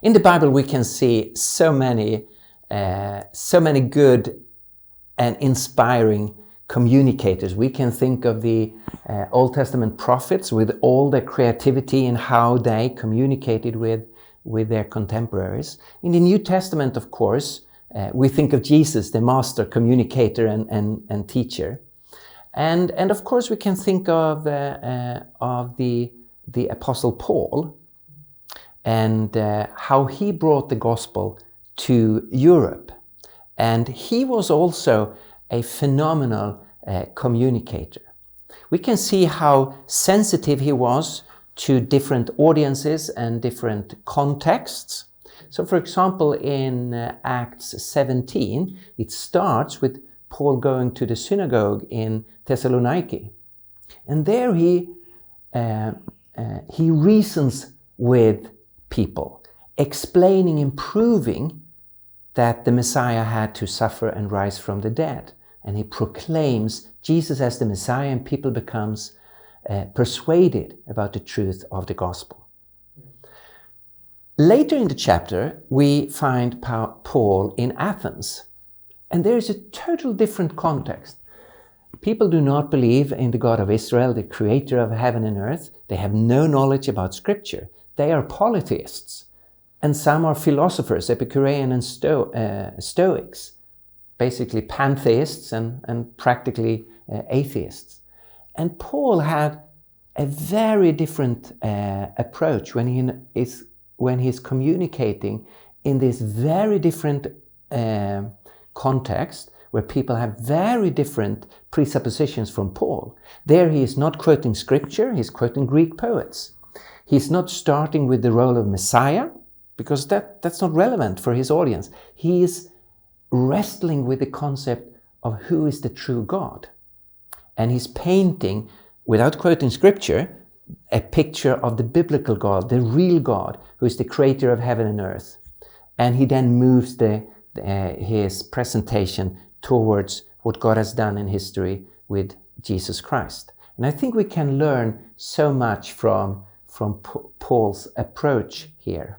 In the Bible, we can see so many good and inspiring communicators. We can think of the Old Testament prophets with all their creativity and how they communicated with their contemporaries. In the New Testament, of course, we think of Jesus, the master communicator and teacher. And of course, we can think of the Apostle Paul and how he brought the gospel to Europe. And he was also a phenomenal communicator. We can see how sensitive he was to different audiences and different contexts. So, for example, in Acts 17, it starts with Paul going to the synagogue in Thessaloniki. And there he reasons with people, explaining and proving that the Messiah had to suffer and rise from the dead. And he proclaims Jesus as the Messiah, and people becomes persuaded about the truth of the gospel. Later in the chapter, we find Paul in Athens. And there is a total different context. People do not believe in the God of Israel, the creator of heaven and earth. They have no knowledge about Scripture. They are polytheists. And some are philosophers, Epicurean and Stoics. Basically pantheists and practically atheists. And Paul had a very different approach when he's communicating in this very different context where people have very different presuppositions from Paul. There he is not quoting Scripture, he's quoting Greek poets. He's not starting with the role of Messiah, because that's not relevant for his audience. He is wrestling with the concept of who is the true God. And he's painting, without quoting Scripture, a picture of the biblical God, the real God, who is the creator of heaven and earth. And he then moves his presentation towards what God has done in history with Jesus Christ. And I think we can learn so much from Paul's approach here.